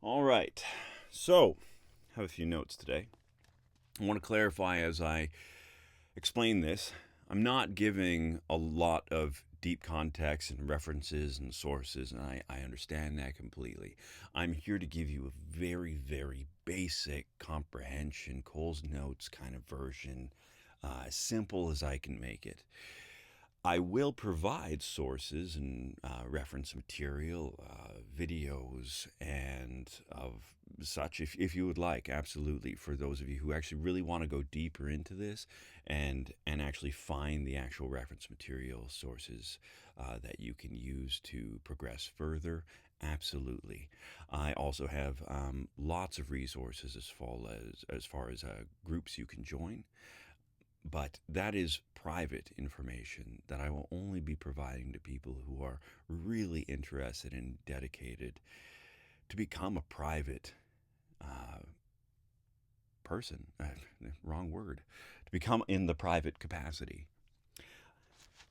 All right. So, I have a few notes today. I want to clarify as I explain this. I'm not giving a lot of deep context and references and sources, and I understand that completely. I'm here to give you a very, very basic comprehension, Cole's Notes kind of version, as simple as I can make it. I will provide sources and reference material, videos, and of such if you would like, absolutely, for those of you who actually really want to go deeper into this and actually find the actual reference material sources that you can use to progress further. Absolutely. I also have lots of resources as far as groups you can join, but that is private information that I will only be providing to people who are really interested and dedicated to become a private uh, person. Wrong word. To become in the private capacity.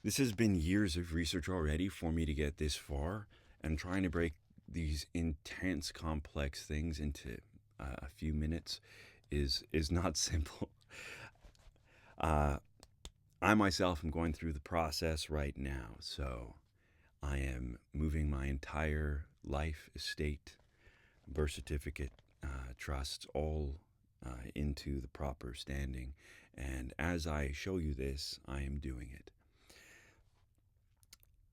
This has been years of research already for me to get this far, and trying to break these intense, complex things into a few minutes is not simple. Uh, I myself am going through the process right now, so I am moving my entire life, estate, birth certificate, trusts, all into the proper standing. And as I show you this, I am doing it.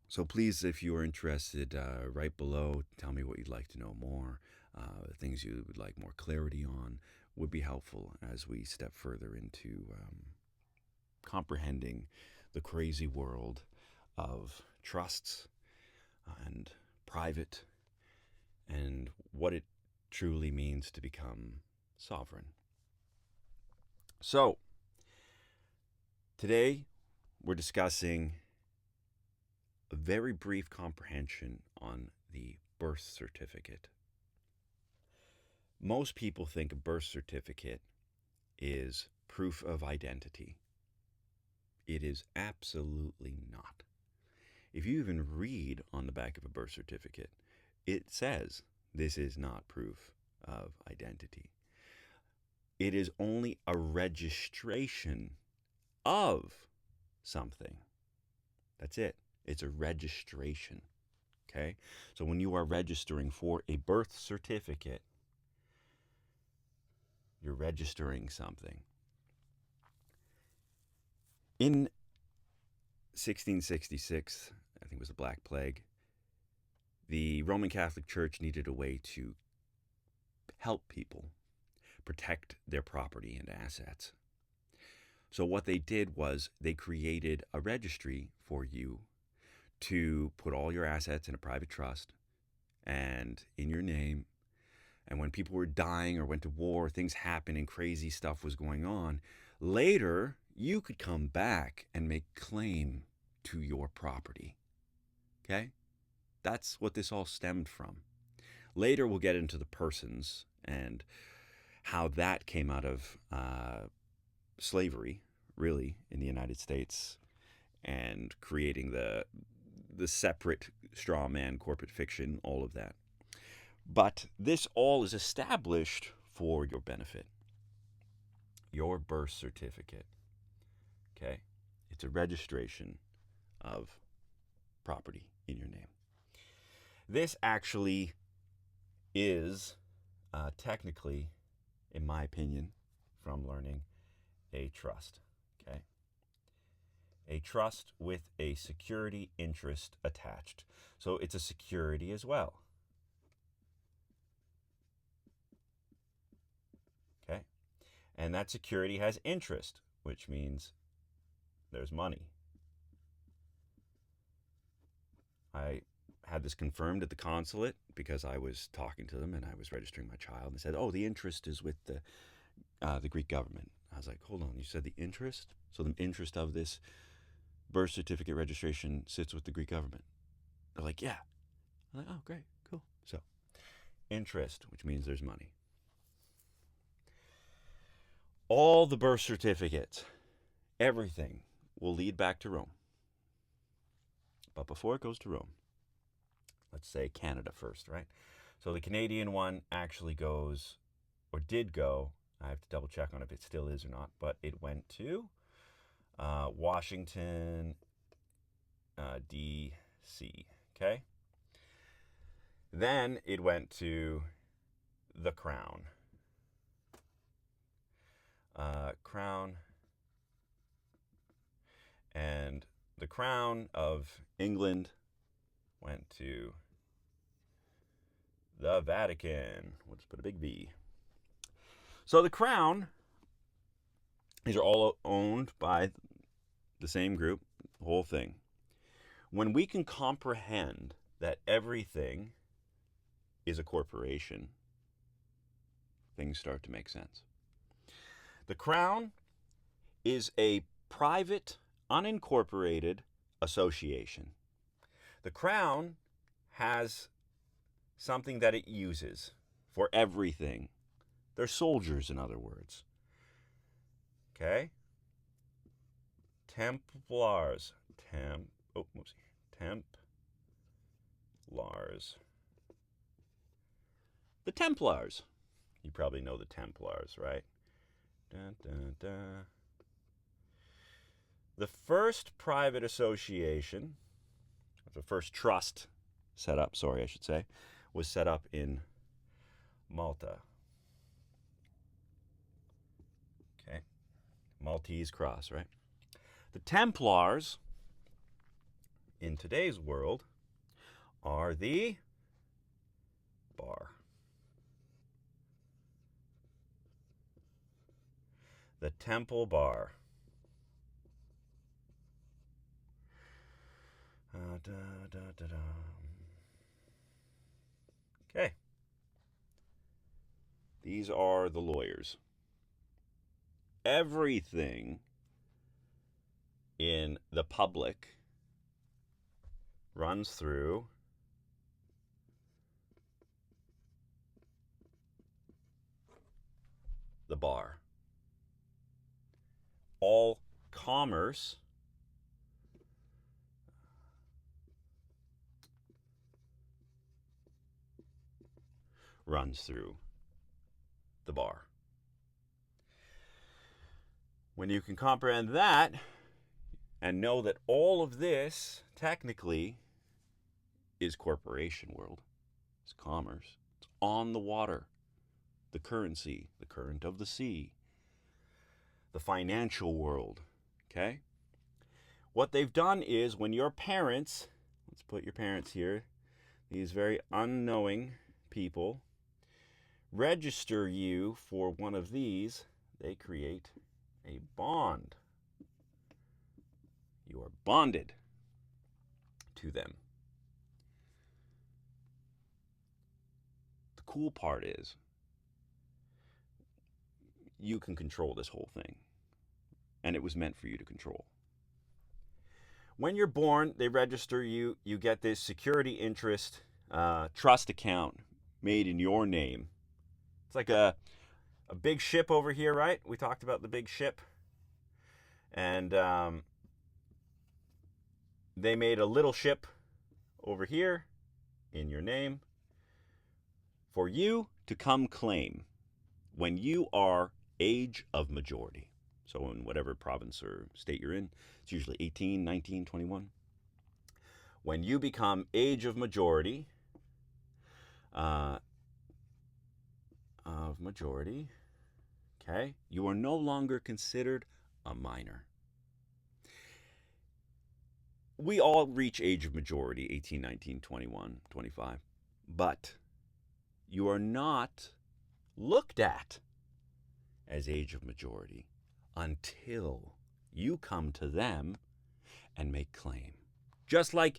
So please, if you are interested, right below, tell me what you'd like to know more. Things you would like more clarity on would be helpful as we step further into comprehending the crazy world of trusts and private and what it truly means to become sovereign. So, today we're discussing a very brief comprehension on the birth certificate. Most people think a birth certificate is proof of identity. It is absolutely not. If you even read on the back of a birth certificate, it says this is not proof of identity. It is only a registration of something. That's it. It's a registration. Okay? So when you are registering for a birth certificate, you're registering something. In 1666, I think it was the Black Plague, the Roman Catholic Church needed a way to help people protect their property and assets. So what they did was they created a registry for you to put all your assets in a private trust and in your name. And when people were dying or went to war, things happened and crazy stuff was going on, later you could come back and make claim to your property. Okay? That's what this all stemmed from. Later we'll get into the persons and how that came out of slavery, really, in the United States, and creating the separate straw man corporate fiction, all of that. But this all is established for your benefit. Your birth certificate. Okay? It's a registration of property in your name. This actually is technically, in my opinion, from learning, a trust. Okay? A trust with a security interest attached. So it's a security as well. Okay? And that security has interest, which means there's money. I had this confirmed at the consulate because I was talking to them and I was registering my child. And they said, "Oh, the interest is with the Greek government." I was like, "Hold on, you said the interest? So the interest of this birth certificate registration sits with the Greek government?" They're like, "Yeah." I'm like, "Oh, great, cool." So interest, which means there's money. All the birth certificates, everything will lead back to Rome. But before it goes to Rome, let's say Canada first, right? So the Canadian one actually goes, or did go, I have to double check on if it still is or not, but it went to Washington, D.C., okay? Then it went to the Crown. Crown. And the Crown of England went to the Vatican. We'll just put a big V. So the Crown, these are all owned by the same group, the whole thing. When we can comprehend that everything is a corporation, things start to make sense. The Crown is a private, unincorporated association. The Crown has something that it uses for everything. They're soldiers, in other words. Okay? Templars. Templars. The Templars. You probably know the Templars, right? Dun, dun, dun. The first private association, the first trust set up, was set up in Malta. Okay. Maltese cross, right? The Templars, in today's world, are the bar. The Temple Bar. Okay. These are the lawyers. Everything in the public runs through the bar. All commerce runs through the bar. When you can comprehend that and know that all of this technically is corporation world, it's commerce, it's on the water, the currency, the current of the sea, the financial world, okay? What they've done is when your parents, let's put your parents here, these very unknowing people, register you for one of these, they create a bond. You are bonded to them. The cool part is you can control this whole thing, and it was meant for you to control. When you're born, they register you. You get this security interest trust account made in your name. It's like a big ship over here, right? We talked about the big ship. And they made a little ship over here in your name for you to come claim when you are age of majority. So in whatever province or state you're in, it's usually 18, 19, 21. When you become age of majority, okay, you are no longer considered a minor. We all reach age of majority, 18, 19, 21, 25, but you are not looked at as age of majority until you come to them and make claim. Just like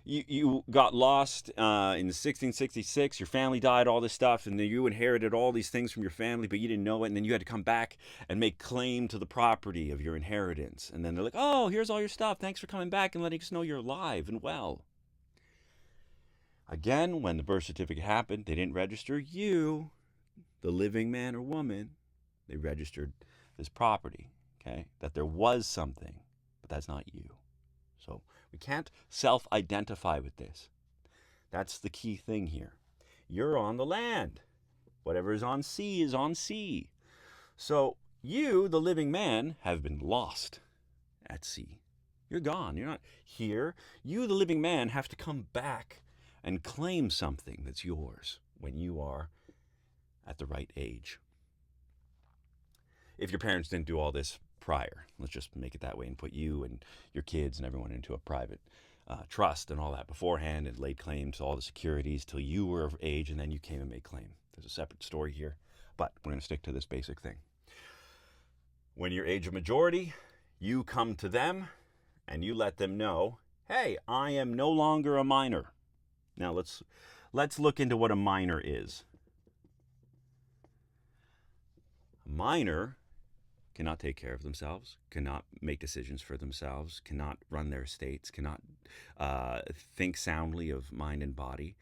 you got lost in 1666, your family died, all this stuff, and then you inherited all these things from your family, but you didn't know it, and then you had to come back and make claim to the property of your inheritance. And then they're like, oh, here's all your stuff. Thanks for coming back and letting us know you're alive and well. Again, when the birth certificate happened, they didn't register you, the living man or woman. They registered this property, okay, that there was something, but that's not you. So we can't self-identify with this. That's the key thing here. you're on the land. Whatever is on sea is on sea. So you, the living man, have been lost at sea. You're gone. You're not here. You, the living man, have to come back and claim something that's yours when you are at the right age. If your parents didn't do all this prior, let's just make it that way and put you and your kids and everyone into a private trust and all that beforehand and laid claim to all the securities till you were of age and then you came and made claim. There's a separate story here, but we're going to stick to this basic thing. When you're age of majority, you come to them and you let them know, hey, I am no longer a minor. Now let's look into what a minor is. A minor cannot take care of themselves, cannot make decisions for themselves, cannot run their estates, cannot think soundly of mind and body,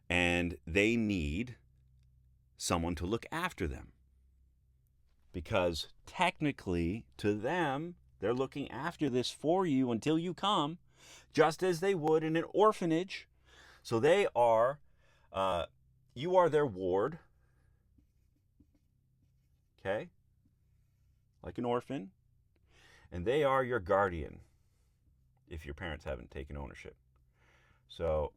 and they need someone to look after them. Because technically, to them, they're looking after this for you until you come, just as they would in an orphanage. So they are, you are their ward, okay? Like an orphan. And they are your guardian, if your parents haven't taken ownership. So,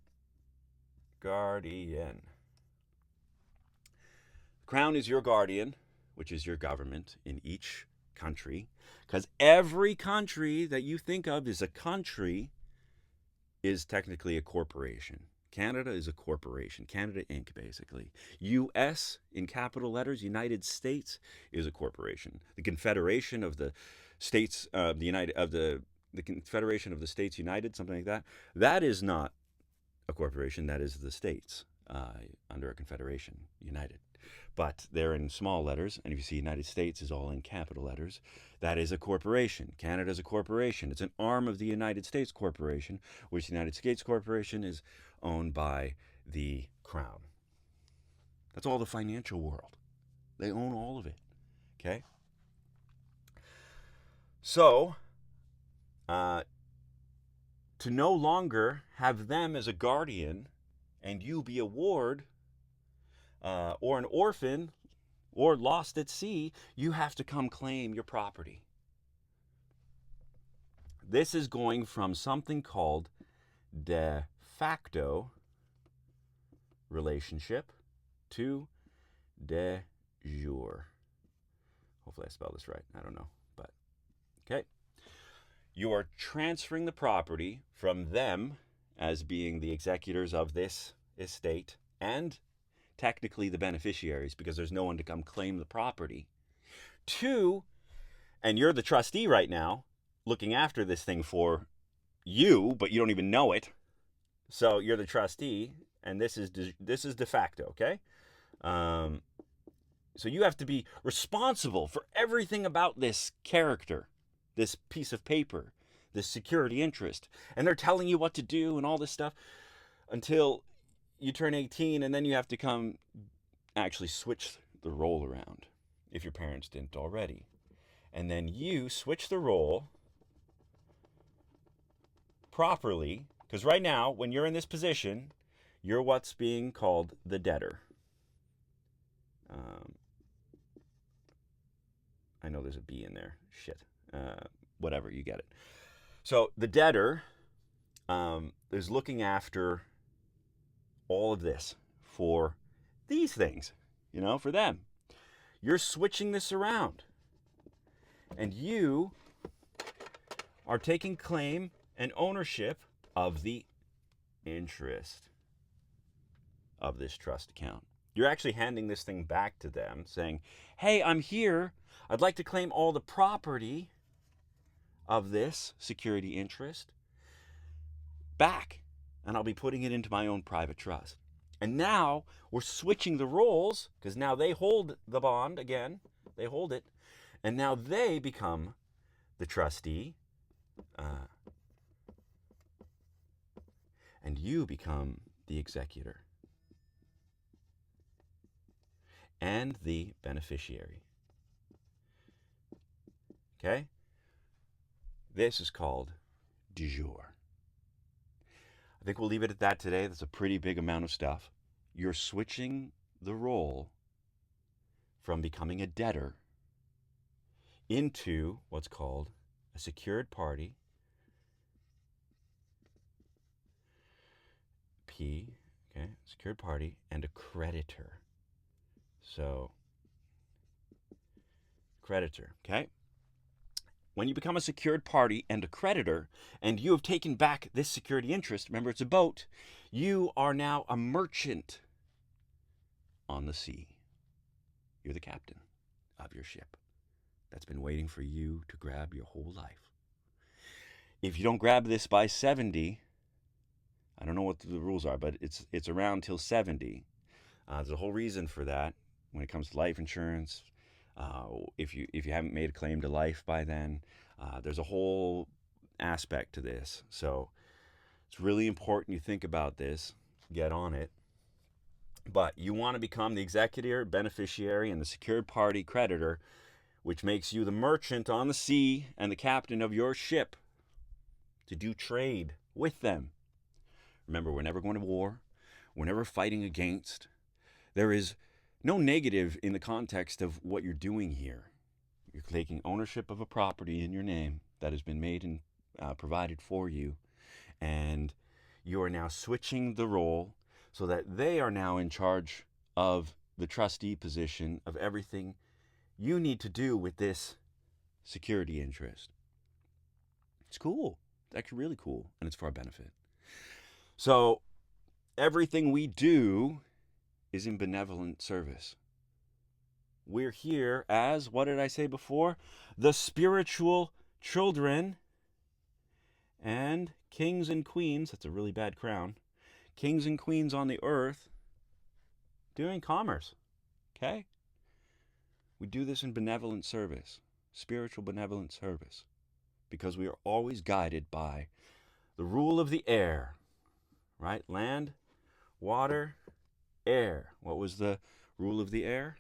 guardian. Crown is your guardian, which is your government in each country, because every country that you think of as a country is technically a corporation. Canada is a corporation. Canada Inc., basically. U.S. in capital letters, United States, is a corporation. The Confederation of the States, the Confederation of the States United, something like that. That is not a corporation. That is the states under a confederation, united. But they're in small letters, and if you see United States is all in capital letters, that is a corporation. Canada is a corporation. It's an arm of the United States Corporation, which the United States Corporation is owned by the Crown. That's all the financial world. They own all of it, okay? So, to no longer have them as a guardian and you be a ward, or an orphan, or lost at sea, you have to come claim your property. This is going from something called de facto relationship to de jure. Hopefully I spelled this right. I don't know, but okay. You are transferring the property from them as being the executors of this estate and technically the beneficiaries, because there's no one to come claim the property, to, and you're the trustee right now, looking after this thing for you, but you don't even know it. So you're the trustee, and this is de facto, okay? So you have to be responsible for everything about this character, this piece of paper, this security interest, and they're telling you what to do and all this stuff until you turn 18, and then you have to come actually switch the role around if your parents didn't already. And then you switch the role properly, because right now, when you're in this position, you're what's being called the debtor. I know there's a B in there. Shit. Whatever, you get it. So the debtor is looking after all of this for these things, for them. You're switching this around. And you are taking claim and ownership of the interest of this trust account. You're actually handing this thing back to them, saying, hey, I'm here. I'd like to claim all the property of this security interest back, and I'll be putting it into my own private trust. And now we're switching the roles, because now they hold the bond again. They hold it. And now they become the trustee. And you become the executor. And the beneficiary. Okay? This is called de jure. I think we'll leave it at that today. That's a pretty big amount of stuff. you're switching the role from becoming a debtor into what's called a secured party, P, okay, secured party, and a creditor. So, creditor, okay? When you become a secured party and a creditor, and you have taken back this security interest, remember it's a boat, you are now a merchant on the sea. You're the captain of your ship that's been waiting for you to grab your whole life. If you don't grab this by 70, I don't know what the rules are, but it's around till 70. There's a whole reason for that when it comes to life insurance. If you haven't made a claim to life by then, there's a whole aspect to this. So it's really important you think about this, get on it. But you want to become the executor, beneficiary, and the secured party creditor, which makes you the merchant on the sea and the captain of your ship to do trade with them. Remember, we're never going to war. We're never fighting against. There is no negative in the context of what you're doing here. You're taking ownership of a property in your name that has been made and provided for you, and you are now switching the role so that they are now in charge of the trustee position of everything you need to do with this security interest. It's cool. It's actually really cool, and it's for our benefit. So everything we do is in benevolent service. We're here as, what did I say before? The spiritual children and kings and queens, that's a really bad crown, kings and queens on the earth doing commerce, okay? We do this in benevolent service, spiritual benevolent service, because we are always guided by the rule of the air, right? Land, water, air. What was the rule of the air?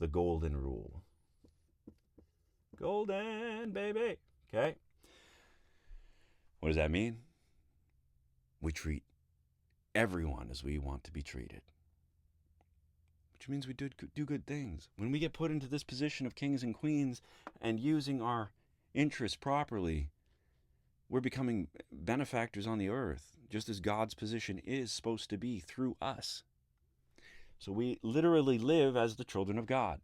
The golden rule. Golden, baby. Okay? What does that mean? We treat everyone as we want to be treated, which means we do good things. When we get put into this position of kings and queens and using our interests properly, we're becoming benefactors on the earth, just as God's position is supposed to be through us. So we literally live as the children of God.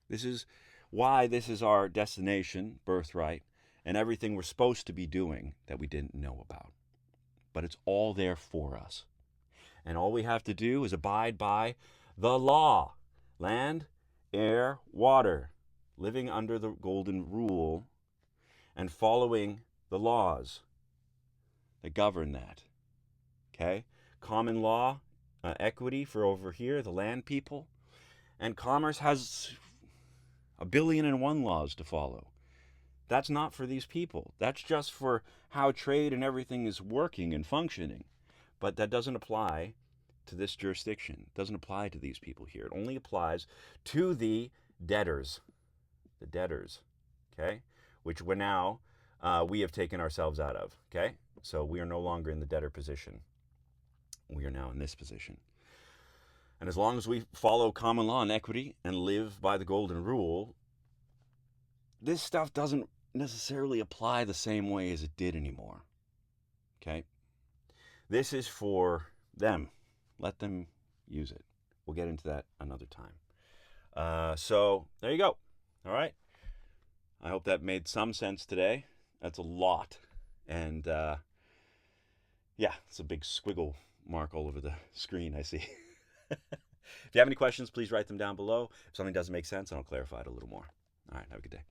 This is why this is our destination, birthright, and everything we're supposed to be doing that we didn't know about. But it's all there for us. And all we have to do is abide by the law. Land, air, water. Living under the golden rule and following the laws that govern that. Okay? Common law, equity for over here, the land people. And commerce has 1,000,000,001 laws to follow. That's not for these people. That's just for how trade and everything is working and functioning. But that doesn't apply to this jurisdiction. It doesn't apply to these people here. It only applies to the debtors. The debtors, okay? Which we're now, we have taken ourselves out of, okay? So we are no longer in the debtor position. We are now in this position. And as long as we follow common law and equity and live by the golden rule, this stuff doesn't necessarily apply the same way as it did anymore. Okay? This is for them. Let them use it. We'll get into that another time. So there you go. All right? I hope that made some sense today. That's a lot. And yeah, it's a big squiggle mark all over the screen, I see. If you have any questions, please write them down below. If something doesn't make sense, I'll clarify it a little more. All right, have a good day.